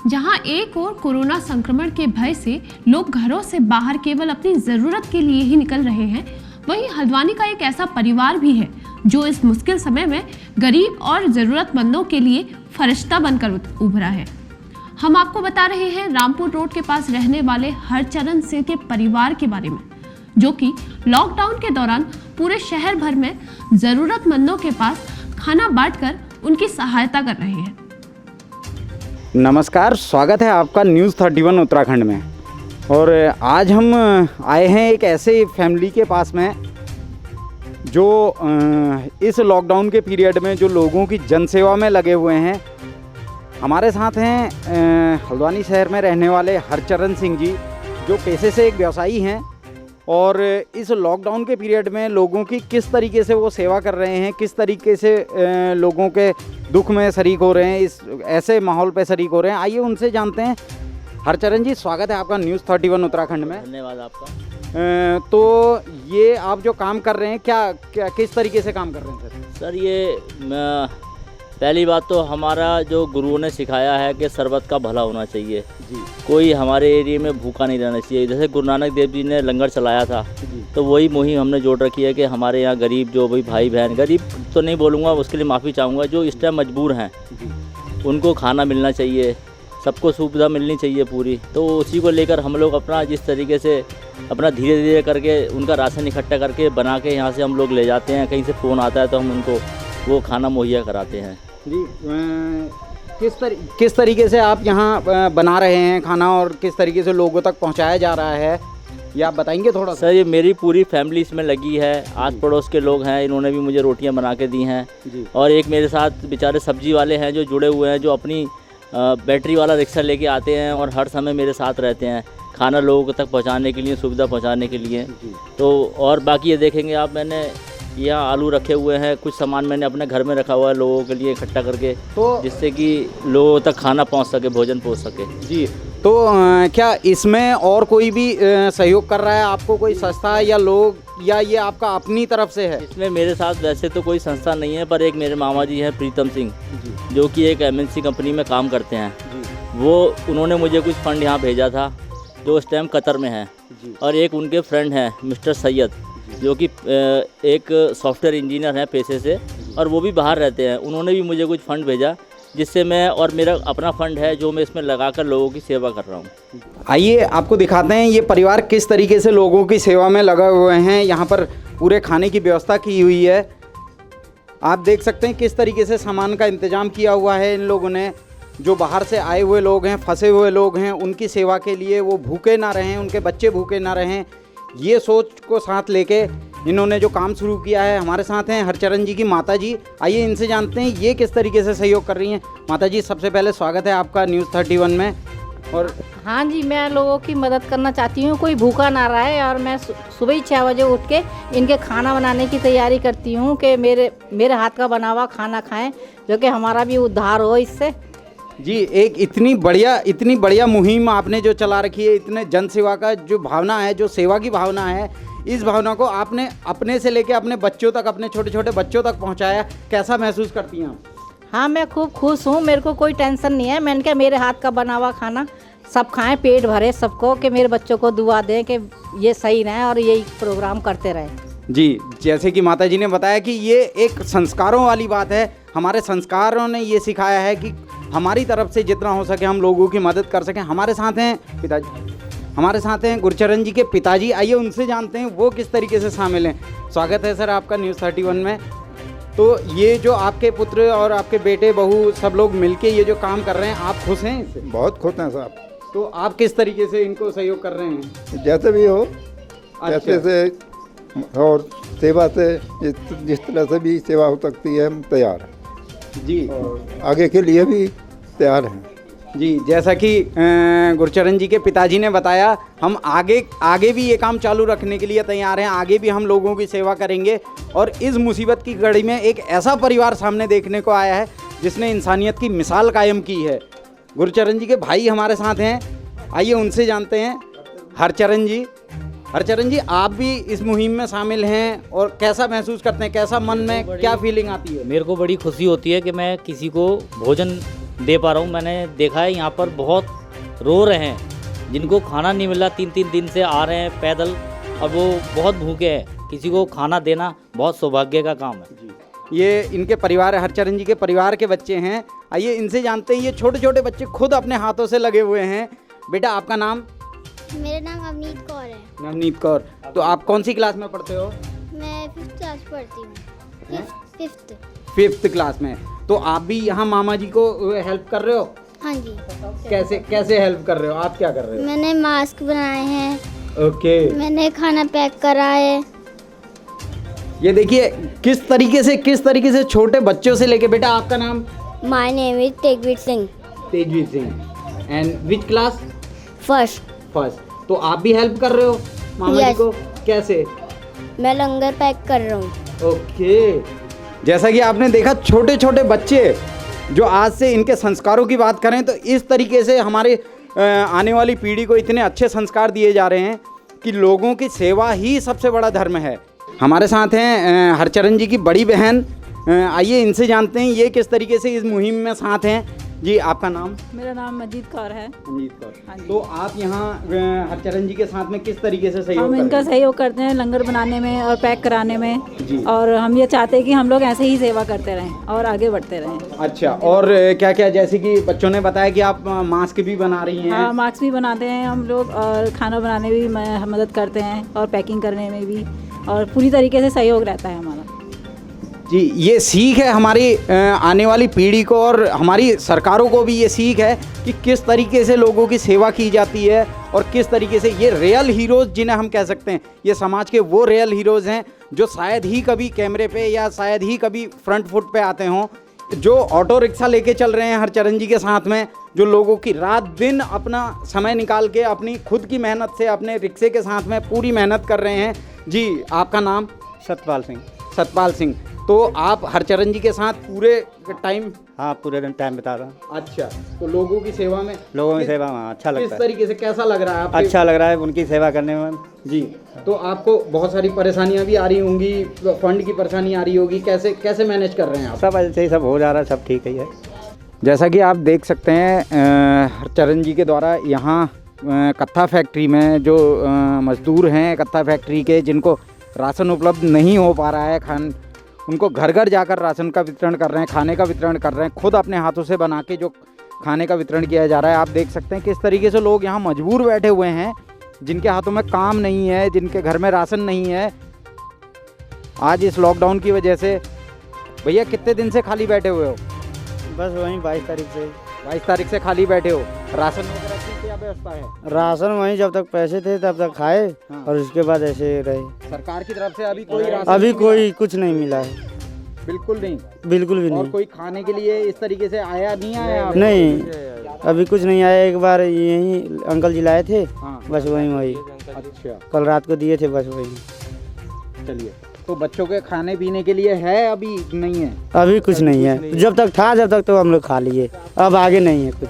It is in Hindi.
जहां एक ओर कोरोना संक्रमण के भय से लोग घरों से बाहर केवल अपनी जरूरत के लिए ही निकल रहे हैं, वहीं हल्द्वानी का एक ऐसा परिवार भी है जो इस मुश्किल समय में गरीब और जरूरतमंदों के लिए फरिश्ता बनकर उभरा है। हम आपको बता रहे हैं रामपुर रोड के पास रहने वाले हरचरण सिंह के परिवार के बारे में, जो कि लॉकडाउन के दौरान पूरे शहर भर में जरूरतमंदों के पास खाना बांटकर उनकी सहायता कर रहे हैं। नमस्कार, स्वागत है आपका न्यूज़ 31 उत्तराखंड में। और आज हम आए हैं एक ऐसे फैमिली के पास में जो इस लॉकडाउन के पीरियड में जो लोगों की जनसेवा में लगे हुए हैं। हमारे साथ हैं हल्द्वानी शहर में रहने वाले हरचरण सिंह जी, जो पेशे से एक व्यवसायी हैं और इस लॉकडाउन के पीरियड में लोगों की किस तरीके से वो सेवा कर रहे हैं, किस तरीके से लोगों के दुख में शरीक हो रहे हैं, इस ऐसे माहौल पे शरीक हो रहे हैं। आइए उनसे जानते हैं। हरचरण जी, स्वागत है आपका न्यूज़ 31 उत्तराखंड में। धन्यवाद आपका। तो ये आप जो काम कर रहे हैं, क्या किस तरीके से काम कर रहे हैं सर, ये पहली बात तो हमारा जो गुरुओं ने सिखाया है कि सर्वत का भला होना चाहिए जी। कोई हमारे एरिया में भूखा नहीं रहना चाहिए। जैसे गुरु नानक देव जी ने लंगर चलाया था, तो वही मुहिम हमने जोड़ रखी है कि हमारे यहाँ गरीब जो भाई बहन, गरीब तो नहीं बोलूँगा, उसके लिए माफ़ी चाहूँगा, जो इस टाइम मजबूर हैं उनको खाना मिलना चाहिए, सबको सुविधा मिलनी चाहिए पूरी। तो उसी को लेकर हम लोग अपना जिस तरीके से अपना धीरे धीरे करके उनका राशन इकट्ठा करके बना के यहाँ से हम लोग ले जाते हैं। कहीं से फ़ोन आता है तो हम उनको वो खाना मुहैया कराते हैं जी। किस तरीके से आप यहाँ बना रहे हैं खाना और किस तरीके से लोगों तक पहुँचाया जा रहा है, ये आप बताएंगे थोड़ा सा? सर, ये मेरी पूरी फैमिली इसमें लगी है। आस पड़ोस के लोग हैं, इन्होंने भी मुझे रोटियां बना के दी हैं जी। और एक मेरे साथ बेचारे सब्जी वाले हैं जो जुड़े हुए हैं, जो अपनी बैटरी वाला रिक्शा लेके आते हैं और हर समय मेरे साथ रहते हैं खाना लोगों तक पहुंचाने के लिए, सुविधा पहुंचाने के लिए। तो और बाकी ये देखेंगे आप, मैंने यहाँ आलू रखे हुए हैं, कुछ सामान मैंने अपने घर में रखा हुआ है लोगों के लिए इकट्ठा करके, तो जिससे कि लोगों तक खाना पहुँच सके, भोजन पहुँच सके जी। तो क्या इसमें और कोई भी सहयोग कर रहा है आपको, कोई संस्था या लोग, या ये आपका अपनी तरफ से है? इसमें मेरे साथ वैसे तो कोई संस्था नहीं है, पर एक मेरे मामा जी हैं प्रीतम सिंह, जो कि एक MNC कंपनी में काम करते हैं। वो उन्होंने मुझे कुछ फंड यहाँ भेजा था, जो इस टाइम कतर में है। और एक उनके फ्रेंड हैं मिस्टर सैयद, जो कि एक सॉफ्टवेयर इंजीनियर हैं पेशे से, और वो भी बाहर रहते हैं। उन्होंने भी मुझे कुछ फ़ंड भेजा, जिससे मैं, और मेरा अपना फ़ंड है जो मैं इसमें लगाकर लोगों की सेवा कर रहा हूँ। आइए आपको दिखाते हैं ये परिवार किस तरीके से लोगों की सेवा में लगा हुए हैं। यहाँ पर पूरे खाने की व्यवस्था की हुई है। आप देख सकते हैं किस तरीके से सामान का इंतज़ाम किया हुआ है इन लोगों ने। जो बाहर से आए हुए लोग हैं, फंसे हुए लोग हैं, उनकी सेवा के लिए, वो भूखे ना रहें, उनके बच्चे भूखे ना रहें, ये सोच को साथ लेके इन्होंने जो काम शुरू किया है। हमारे साथ हैं हरचरण जी की माता जी। आइए इनसे जानते हैं ये किस तरीके से सहयोग कर रही हैं। माता जी, सबसे पहले स्वागत है आपका न्यूज़ 31 में। और हाँ जी, मैं लोगों की मदद करना चाहती हूँ, कोई भूखा ना रहे, और मैं सुबह ही 6 बजे उठ के इनके खाना बनाने की तैयारी करती हूँ कि मेरे हाथ का बना हुआ खाना खाएं, जो कि हमारा भी उद्धार हो इससे जी। एक इतनी बढ़िया मुहिम आपने जो चला रखी है, इतने जन सेवा का जो भावना है, जो सेवा की भावना है, इस भावना को आपने अपने से लेके अपने बच्चों तक, अपने छोटे छोटे बच्चों तक पहुंचाया। कैसा महसूस करती हैं आप? हाँ, मैं खूब खुश हूँ, मेरे को कोई टेंशन नहीं है। मैंने कहा मेरे हाथ का बना हुआ खाना सब खाएं, पेट भरे सबको, कि मेरे बच्चों को दुआ दें कि ये सही रहें और यही प्रोग्राम करते रहें जी। जैसे कि माता जी ने बताया कि ये एक संस्कारों वाली बात है। हमारे संस्कारों ने ये सिखाया है कि हमारी तरफ से जितना हो सके हम लोगों की मदद कर सकें। हमारे साथ हैं पिताजी, हमारे साथ हैं गुरचरण जी के पिताजी। आइए उनसे जानते हैं वो किस तरीके से शामिल हैं। स्वागत है सर आपका न्यूज़ 31 में। तो ये जो आपके पुत्र और आपके बेटे बहू सब लोग मिलके ये जो काम कर रहे हैं, आप खुश हैं इससे? बहुत खुश हैं साहब। तो आप किस तरीके से इनको सहयोग कर रहे हैं? जैसे भी हो, अच्छा। जैसे से और सेवा से जिस तरह से भी सेवा हो सकती है, हम तैयार हैं जी। और आगे के लिए भी तैयार हैं जी। जैसा कि गुरचरण जी के पिताजी ने बताया, हम आगे भी ये काम चालू रखने के लिए तैयार हैं। आगे भी हम लोगों की सेवा करेंगे। और इस मुसीबत की घड़ी में एक ऐसा परिवार सामने देखने को आया है जिसने इंसानियत की मिसाल कायम की है। गुरचरण जी के भाई हमारे साथ हैं, आइए उनसे जानते हैं। हरचरण जी, आप भी इस मुहिम में शामिल हैं और कैसा महसूस करते हैं, कैसा मन में क्या फीलिंग आती है? मेरे को बड़ी खुशी होती है कि मैं किसी को भोजन दे पा रहा हूँ। मैंने देखा है यहाँ पर बहुत रो रहे हैं, जिनको खाना नहीं मिला, 3-3 दिन से आ रहे हैं पैदल और वो बहुत भूखे हैं। किसी को खाना देना बहुत सौभाग्य का काम है। ये इनके परिवार, हरचरण जी के परिवार के बच्चे हैं। आइए इनसे जानते हैं। ये छोटे छोटे बच्चे खुद अपने हाथों से लगे हुए हैं। बेटा आपका नाम? मेरा नाम अवनीत कौर है। नवनीत कौर। तो आप कौन सी क्लास में पढ़ते हो? मैं 5th क्लास पढ़ती हूँ। फिफ्थ। 5th क्लास में। तो आप भी यहाँ मामा जी को हेल्प कर रहे हो? हाँ जी। कैसे कैसे हेल्प कर रहे हो? आप क्या कर रहे हो? मैंने मास्क बनाए हैं। ओके। मैंने खाना पैक करा है। ये देखिए किस तरीके से छोटे बच्चों से लेके। बेटा आपका नाम? My name is Tejveer Singh. Tejveer Singh. And which class? First. तो आप भी हेल्प कर रहे हो मामा जी Yes. को? कैसे? मैं लंगर पैक कर रहा हूँ। ओके। जैसा कि आपने देखा छोटे छोटे बच्चे जो आज से इनके संस्कारों की बात करें तो इस तरीके से हमारे आने वाली पीढ़ी को इतने अच्छे संस्कार दिए जा रहे हैं कि लोगों की सेवा ही सबसे बड़ा धर्म है। हमारे साथ हैं हरचरण जी की बड़ी बहन। आइए इनसे जानते हैं ये किस तरीके से इस मुहिम में साथ हैं। जी आपका नाम? मेरा नाम मजीद कौर है। मंजीत कौर। हाँ जी। तो आप यहाँ हरचरण जी के साथ में किस तरीके से सहयोग हम कर इनका रहे हैं? सहयोग करते हैं लंगर बनाने में और पैक कराने में। जी। और हम ये चाहते हैं कि हम लोग ऐसे ही सेवा करते रहें और आगे बढ़ते रहें। अच्छा। और क्या क्या, जैसे कि बच्चों ने बताया कि आप मास्क भी बना रही हैं? हाँ, मास्क भी बनाते हैं हम लोग और खाना बनाने में भी मदद करते हैं और पैकिंग करने में भी, और पूरी तरीके से सहयोग रहता है हमारा। जी, ये सीख है हमारी आने वाली पीढ़ी को और हमारी सरकारों को भी ये सीख है कि किस तरीके से लोगों की सेवा की जाती है और किस तरीके से ये रियल हीरोज़ जिन्हें हम कह सकते हैं, ये समाज के वो रियल हीरोज़ हैं जो शायद ही कभी कैमरे पे या शायद ही कभी फ्रंट फुट पे आते हों, जो ऑटो रिक्शा लेके चल रहे हैं हरचरण जी के साथ में, जो लोगों की रात दिन अपना समय निकाल के अपनी खुद की मेहनत से अपने रिक्शे के साथ में पूरी मेहनत कर रहे हैं। जी आपका नाम? सतपाल सिंह। सतपाल सिंह। तो आप हरचरण जी के साथ पूरे टाइम? हाँ, पूरे दिन टाइम बिता रहा हूँ। अच्छा। तो लोगों की सेवा में? लोगों की सेवा में अच्छा लगता किस है। तरीके से कैसा लग रहा है आपके? अच्छा लग रहा है उनकी सेवा करने में। जी। तो आपको बहुत सारी परेशानियां भी आ रही होंगी, फंड की परेशानी आ रही होगी, कैसे कैसे मैनेज कर रहे हैं आप? सब ऐसे ही सब हो जा रहा है, सब ठीक ही है। जैसा कि आप देख सकते हैं हरचरण जी के द्वारा यहाँ कत्था फैक्ट्री में जो मजदूर हैं कत्था फैक्ट्री के, जिनको राशन उपलब्ध नहीं हो पा रहा है, उनको घर घर जाकर राशन का वितरण कर रहे हैं, खाने का वितरण कर रहे हैं, खुद अपने हाथों से बना के जो खाने का वितरण किया जा रहा है। आप देख सकते हैं किस तरीके से लोग यहाँ मजबूर बैठे हुए हैं, जिनके हाथों में काम नहीं है, जिनके घर में राशन नहीं है। आज इस लॉकडाउन की वजह से भैया कितने दिन से खाली बैठे हुए हो? बस वहीं 22 तारीख से। 22 तारीख से खाली बैठे हो। राशन वगैरह की क्या व्यवस्था है? राशन वहीं जब तक पैसे थे तब तक खाए। हाँ। और उसके बाद ऐसे रहे। सरकार की तरफ से अभी कोई राशन अभी नहीं कोई कुछ नहीं मिला है। मिला? बिल्कुल नहीं। बिल्कुल भी और नहीं। कोई खाने के लिए इस तरीके से आया नहीं आया? नहीं, अभी कुछ नहीं आया। एक बार यहीं अंकल जी लाए थे। हाँ। बस वही अच्छा। कल रात को दिए थे, बस वही। चलिए, तो बच्चों के खाने पीने के लिए है? अभी नहीं है? अभी कुछ नहीं है। जब तक था जब तक तो हम लोग खा लिए, अब आगे नहीं है कुछ।